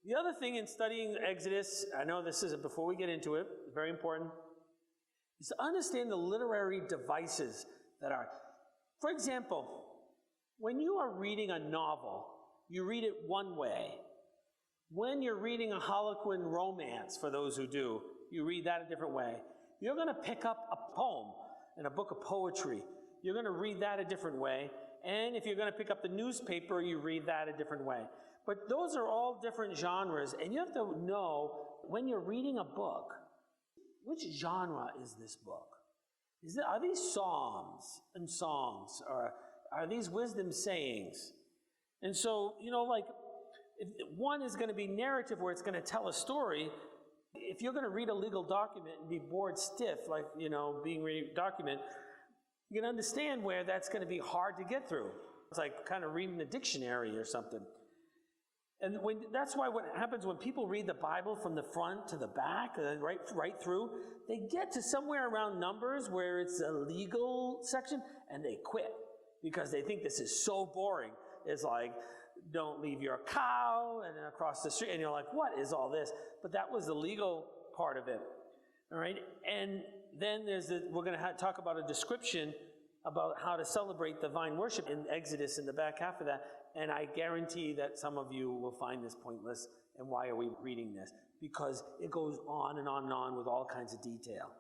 The other thing in studying Exodus, I know this is before we get into it, very important, is to understand the literary devices that are. For example, when you are reading a novel, you read it one way. When you're reading a Harlequin romance, for those who do, you read that a different way. You're going to pick up a poem in a book of poetry. You're going to read that a different way. And if you're going to pick up the newspaper, you read that a different way. But those are all different genres, and you have to know, when you're reading a book, which genre is this book? Are these psalms and songs, or are these wisdom sayings? And so, if one is going to be narrative, where it's going to tell a story. If you're going to read a legal document and be bored stiff, being reading a document, you can understand where that's going to be hard to get through. It's like kind of reading a dictionary or something. And that's why what happens when people read the Bible from the front to the back, and right through, they get to somewhere around Numbers where it's a legal section, and they quit because they think this is so boring. It's like, don't leave your cow, and then across the street, and you're like, what is all this? But that was the legal part of it. All right, and then we're going to talk about a description about how to celebrate divine worship in Exodus in the back half of that. And I guarantee that some of you will find this pointless. And why are we reading this? Because it goes on and on and on with all kinds of detail.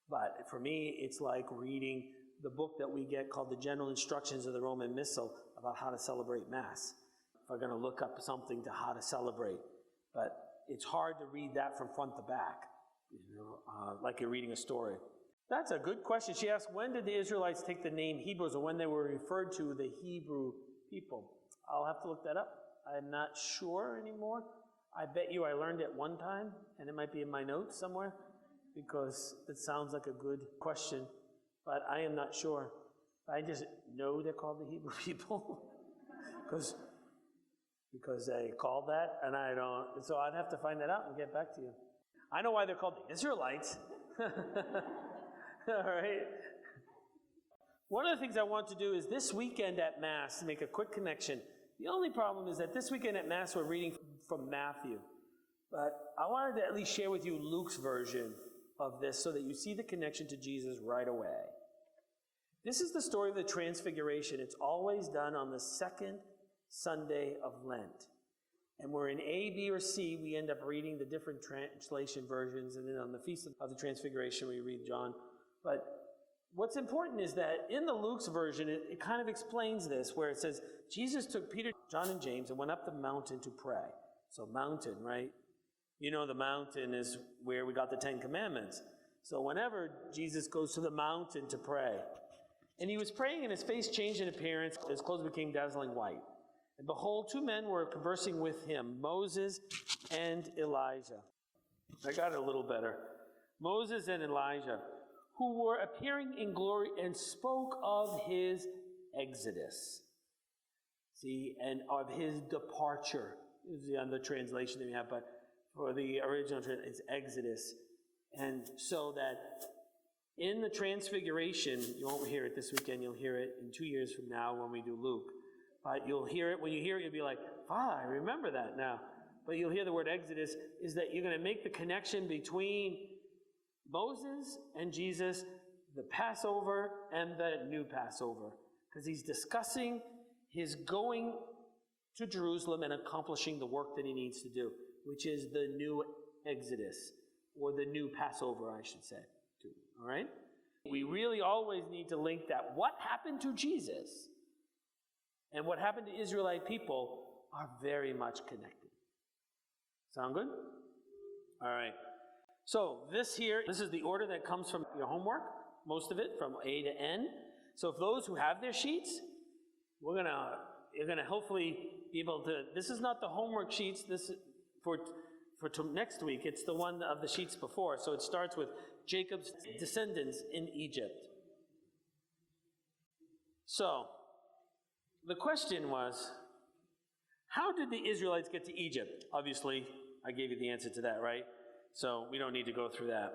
But for me, it's like reading the book that we get called the General Instructions of the Roman Missal about how to celebrate Mass. If we're going to look up something to how to celebrate. But it's hard to read that from front to back, like you're reading a story. That's a good question. She asked, when did the Israelites take the name Hebrews, or when they were referred to the Hebrew people? I'll have to look that up. I'm not sure anymore. I bet you I learned it one time, and it might be in my notes somewhere, because it sounds like a good question, but I am not sure. I just know they're called the Hebrew people, because they called that, and I don't. So I'd have to find that out and get back to you. I know why they're called the Israelites. All right. One of the things I want to do is this weekend at Mass, make a quick connection. The only problem is that this weekend at Mass we're reading from Matthew. But I wanted to at least share with you Luke's version of this so that you see the connection to Jesus right away. This is the story of the Transfiguration. It's always done on the second Sunday of Lent. And we're in A, B, or C, we end up reading the different translation versions. And then on the Feast of the Transfiguration, we read John. But what's important is that in the Luke's version, it kind of explains this, where it says, Jesus took Peter, John, and James and went up the mountain to pray. So mountain, right? You know the mountain is where we got the Ten Commandments. So whenever Jesus goes to the mountain to pray, and he was praying and his face changed in appearance, his clothes became dazzling white. And behold, two men were conversing with him, Moses and Elijah. I got it a little better. Moses and Elijah, who were appearing in glory and spoke of his exodus. See, and of his departure. This is the other translation that we have, but for the original translation, it's exodus. And so that in the Transfiguration, you won't hear it this weekend, you'll hear it in 2 years from now when we do Luke. But you'll hear it, when you hear it, you'll be like, I remember that now. But you'll hear the word exodus, is that you're going to make the connection between Moses and Jesus, the Passover and the new Passover. Because he's discussing his going to Jerusalem and accomplishing the work that he needs to do, which is the new Exodus, or the new Passover, I should say. All right? We really always need to link that. What happened to Jesus and what happened to Israelite people are very much connected. Sound good? All right. So this is the order that comes from your homework, most of it, from A to N. So if those who have their sheets, you're gonna hopefully be able to. This is not the homework sheets. This is for next week. It's the one of the sheets before. So it starts with Jacob's descendants in Egypt. So the question was, how did the Israelites get to Egypt? Obviously, I gave you the answer to that, right? So we don't need to go through that.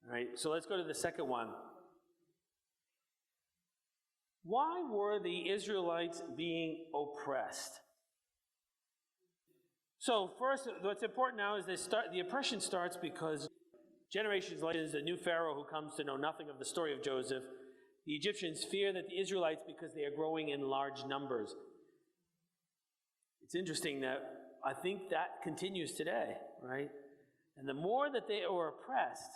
All right, so let's go to the second one. Why were the Israelites being oppressed? So first, what's important now is the oppression starts because generations later, there's a new Pharaoh who comes to know nothing of the story of Joseph. The Egyptians fear that the Israelites, because they are growing in large numbers. It's interesting that I think that continues today, right? And the more that they are oppressed,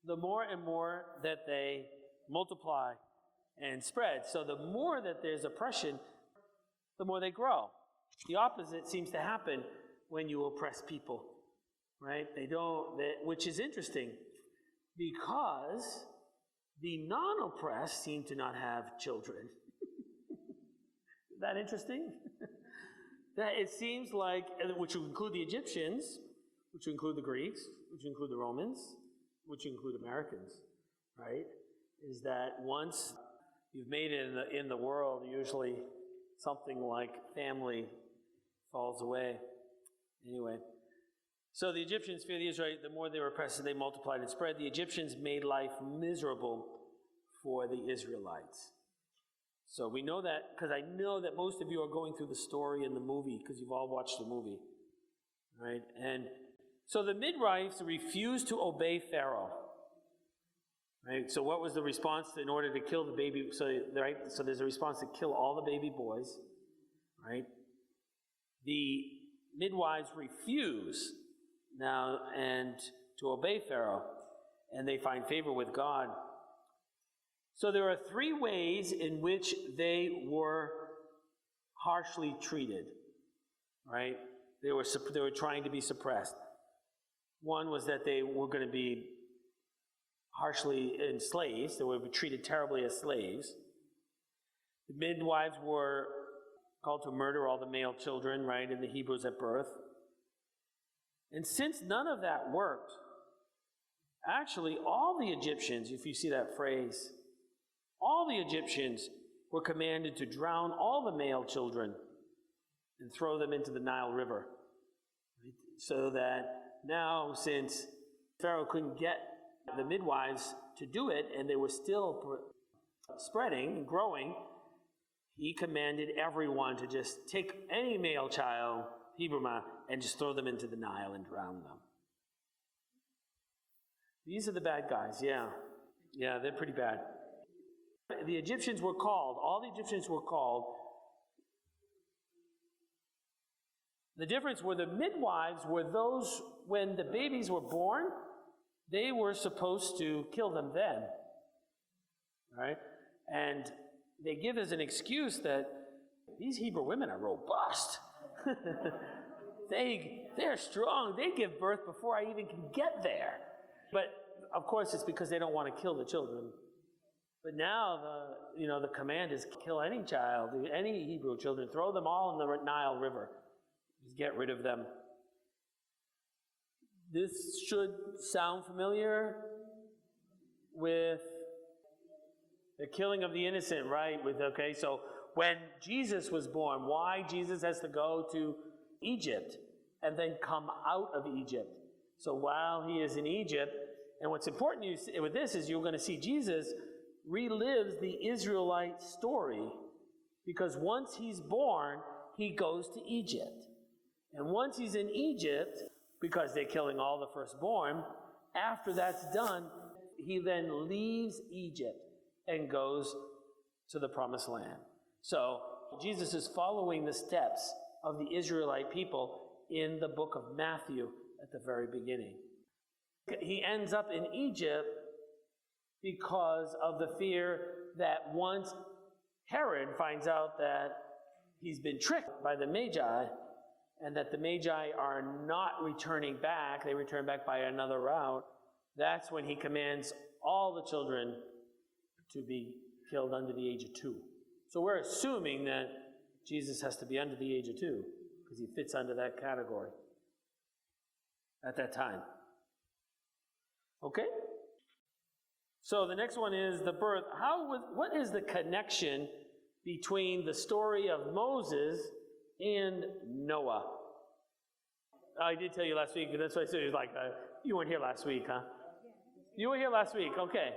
the more and more that they multiply and spread. So the more that there's oppression, the more they grow. The opposite seems to happen when you oppress people, right? Which is interesting because the non-oppressed seem to not have children. Is that interesting? That it seems like, which would include the Egyptians, which would include the Greeks, which would include the Romans, which would include Americans, right? Is that once you've made it in the world, usually something like family falls away. Anyway, so the Egyptians fear the Israelites. The more they were oppressed, they multiplied and spread. The Egyptians made life miserable for the Israelites. So we know that because I know that most of you are going through the story in the movie because you've all watched the movie, right? And so the midwives refused to obey Pharaoh, right? So what was the response in order to kill the baby? So there's a response to kill all the baby boys, right? The midwives refuse now and to obey Pharaoh, and they find favor with God. So there are three ways in which they were harshly treated, right? They were trying to be suppressed. One was that they were going to be harshly enslaved. They would be treated terribly as slaves. The midwives were called to murder all the male children, right, in the Hebrews at birth. And since none of that worked, actually all the Egyptians, if you see that phrase, all the Egyptians were commanded to drown all the male children and throw them into the Nile River. Right? So that now, since Pharaoh couldn't get the midwives to do it, and they were still spreading and growing, he commanded everyone to just take any male child, Hebrew man, and just throw them into the Nile and drown them. These are the bad guys, yeah. Yeah, they're pretty bad. The Egyptians were called, all the Egyptians were called. The difference were the midwives were those, when the babies were born, they were supposed to kill them then. Right? And they give as an excuse that these Hebrew women are robust. They're strong. They give birth before I even can get there. But of course it's because they don't want to kill the children. But now the command is kill any child, any Hebrew children, throw them all in the Nile River. Just get rid of them. This should sound familiar with the killing of the innocent, right? So when Jesus was born, why Jesus has to go to Egypt and then come out of Egypt. So while he is in Egypt, and what's important with this is you're going to see Jesus relives the Israelite story, because once he's born, he goes to Egypt. And once he's in Egypt, because they're killing all the firstborn, after that's done, he then leaves Egypt and goes to the promised land. So Jesus is following the steps of the Israelite people in the book of Matthew at the very beginning. He ends up in Egypt because of the fear that once Herod finds out that he's been tricked by the Magi, and that the Magi are not returning back, they return back by another route, that's when he commands all the children to be killed under the age of 2. So we're assuming that Jesus has to be under the age of 2, because he fits under that category at that time. Okay? So the next one is the birth. What is the connection between the story of Moses and Noah? I did tell you last week, that's why I said it was like, you weren't here last week, huh? You were here last week, okay.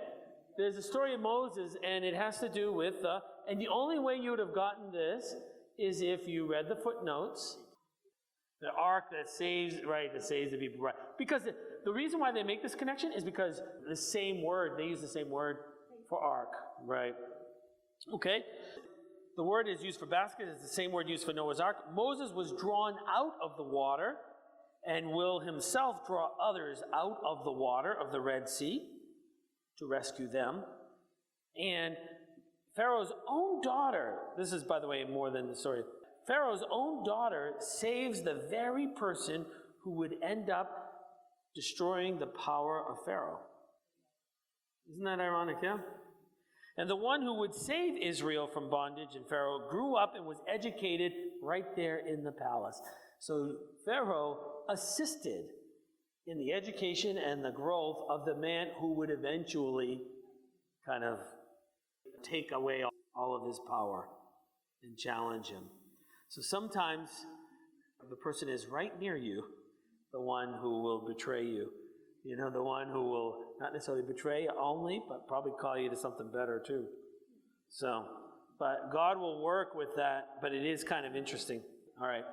There's a story of Moses, and it has to do with, and the only way you would have gotten this is if you read the footnotes The ark that saves, right, that saves the people. Right. Because the reason why they make this connection is because the same word, they use the same word for ark, right? Okay? The word is used for basket, it's the same word used for Noah's ark. Moses was drawn out of the water and will himself draw others out of the water of the Red Sea to rescue them. And Pharaoh's own daughter, this is, by the way, more than the story. Pharaoh's own daughter saves the very person who would end up destroying the power of Pharaoh. Isn't that ironic, yeah? And the one who would save Israel from bondage and Pharaoh grew up and was educated right there in the palace. So Pharaoh assisted in the education and the growth of the man who would eventually kind of take away all of his power and challenge him. So sometimes the person is right near you, the one who will betray you. You know, the one who will not necessarily betray you only, but probably call you to something better too. So, but God will work with that, but it is kind of interesting. All right.